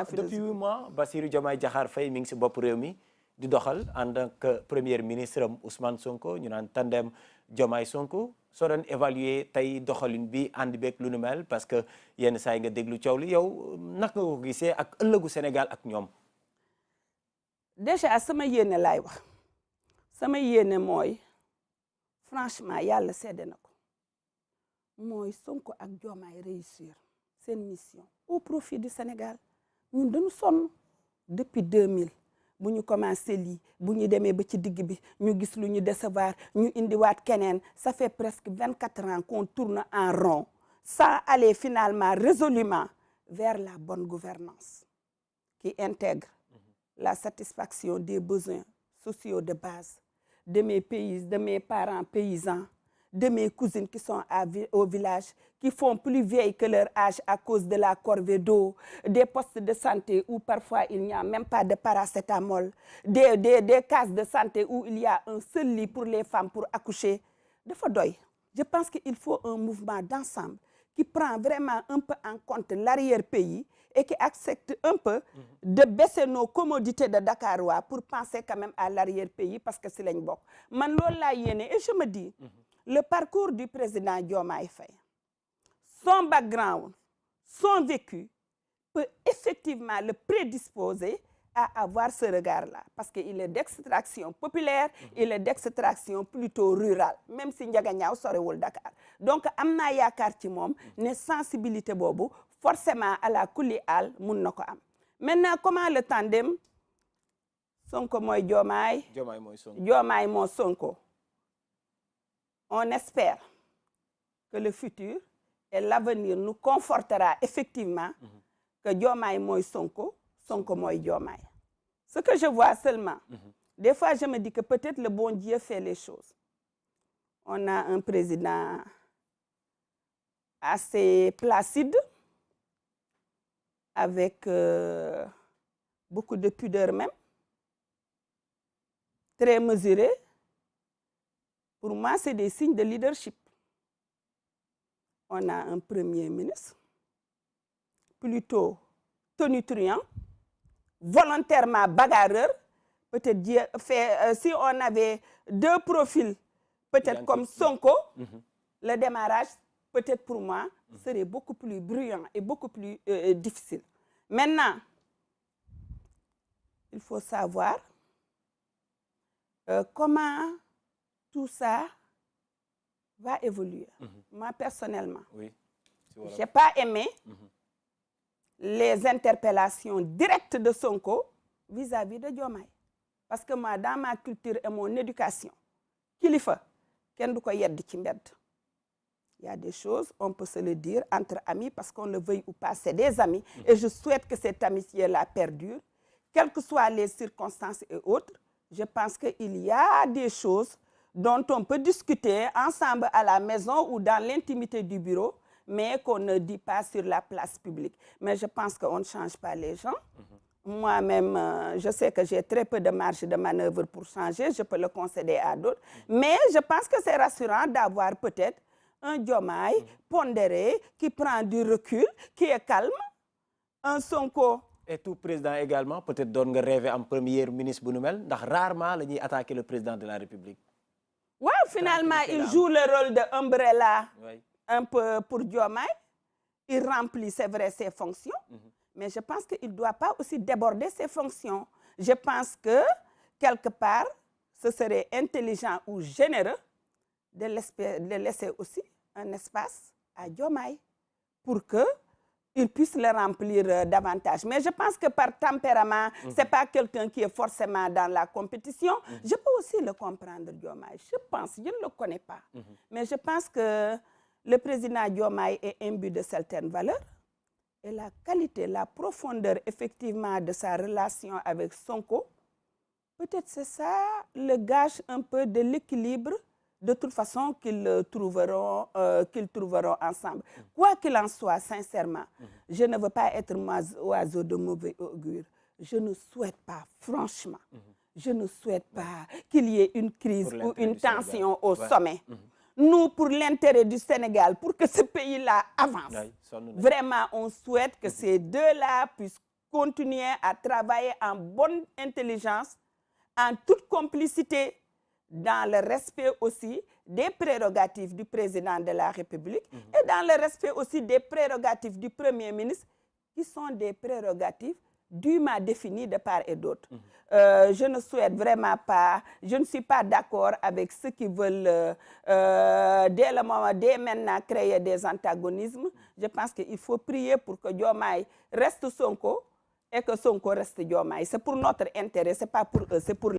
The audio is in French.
ma philosophie. Depuis 8 mois Bassirou Diomaye Diakhar Faye mi ngi si bopp réew mi di doxal en tant que premier ministre Ousmane Sonko ñu naan tandem Diomaye Sonko soo doon évaluer tey doxalin bi ànd beeg lu nu mel parce que yenn saa yi nga déglu coow li yow naka nga ko gisee ak ëllëgu Sénégal ak ñoom. déjà sama yéene laay wax sama yéene mooy franchement yàlla seede na ko mooy Sonko ak Diomaye réussir seen mission au profit du Sénégal ñun dañu sonn depuis 2000 bu ñu commencé lii bu ñu demee ba ci digg bi ñu gis lu ñu décevoir ñu indiwaat keneen ça fait presque 24 ans qu'on tourne en rond sans aller finalement résolument vers la bonne gouvernance qui intègre la satisfaction des besoins sociaux de base de mes pays, de mes parents paysans, de mes cousines qui sont au village, qui font plus vieilles que leur âge à cause de la corvée d'eau, des postes de santé où parfois il n'y a même pas de paracétamol, des cases de santé où il y a un seul lit pour les femmes pour accoucher. Dafa doy. Je pense qu'il faut un mouvement d'ensemble qui prend vraiment un peu en compte l'arrière-pays et qui accepte un peu de baisser nos commodités de Dakarois pour penser quand même à l'arrière-pays parce que c'est lañ bokk. Man loolu laa yéene et je me dis, le parcours du président Diomaye Faye, son background, son vécu peut effectivement le prédisposer à avoir ce regard-là parce qu'il est d'extraction populaire, il est d'extraction plutôt rurale, même si Ndiaganiao sorewul Dakar. Donc am naa yaakaar ci moom ne sensibilité boobu forcément à la kulli al mun na ko am. Maintenant comment le tandem Sonko mooy Diomaye, Diomaye mooy Sonko. On espère que le futur et l'avenir nous confortera effectivement que Diomaye mooy Sonko, Sonko mooy Diomaye. Ce que je vois seulement, des fois je me dis que peut-être le bon Dieu fait les choses. On a un président assez placide, avec beaucoup de pudeur même, très mesuré. Pour moi, c'est des signes de leadership. On a un premier ministre plutôt tonitruant, volontairement bagarreur. Peut-être si on avait deux profils, peut-être comme Sonko, le démarrage, peut-être pour moi, serait beaucoup plus bruyant et beaucoup plus difficile. Maintenant, il faut savoir comment tout ça va évoluer. Moi, personnellement, je n'ai pas aimé les interpellations directes de Sonko vis-à-vis de Diomaye. Parce que moi, dans ma culture et mon éducation, kilifa, kenn du ko yedd ci mbedd. Il y a des choses, on peut se le dire entre amis parce qu'on le veuille ou pas, c'est des amis. Et je souhaite que cette amitié-là perdure, quelles que soient les circonstances et autres. Je pense qu'il y a des choses dont on peut discuter ensemble à la maison ou dans l'intimité du bureau, mais qu'on ne dit pas sur la place publique. Mais je pense qu'on ne change pas les gens. Moi-même, je sais que j'ai très peu de marge de manœuvre pour changer, je peux le concéder à d'autres. Mais je pense que c'est rassurant d'avoir peut-être un Diomaye pondéré, qui prend du recul, qui est calme, un Sonko. Et tout président également, peut-être doon nga rêver en premier ministre bu nu mel, ndax rarement la ñuy attaquer le président de la République. Ouais, finalement, il joue le rôle de umbrella un peu pour Diomaye. Il remplit, c'est vrai, ses fonctions. Mais je pense qu'il ne doit pas aussi déborder ses fonctions. Je pense que, quelque part, ce serait intelligent ou généreux de laisser aussi un espace à Diomaye pour qu'il puisse le remplir davantage. Mais je pense que par tempérament, ce n'est pas quelqu'un qui est forcément dans la compétition. Je peux aussi le comprendre, Diomaye. Je pense, je ne le connais pas. Mais je pense que le président Diomaye est imbu de certaines valeurs. Et la qualité, la profondeur, effectivement, de sa relation avec Sonko, peut-être c'est ça le gage un peu de l'équilibre, de toute façon, qu'ils trouveront ensemble. Quoi qu'il en soit, sincèrement, je ne veux pas être oiseau de mauvais augure. Je ne souhaite pas, franchement, je ne souhaite pas qu'il y ait une crise ou une tension au sommet. Nous, pour l'intérêt du Sénégal, pour que ce pays-là avance, vraiment, on souhaite que ces deux-là puissent continuer à travailler en bonne intelligence, en toute complicité, dans le respect aussi des prérogatives du président de la République et dans le respect aussi des prérogatives du Premier ministre, qui sont des prérogatives dûment définies de part et d'autre. Je ne souhaite vraiment pas, je ne suis pas d'accord avec ceux qui veulent dès maintenant créer des antagonismes. Je pense qu'il faut prier pour que Diomaye reste Sonko et que Sonko reste Diomaye. C'est pour notre intérêt, c'est pas pour eux, c'est pour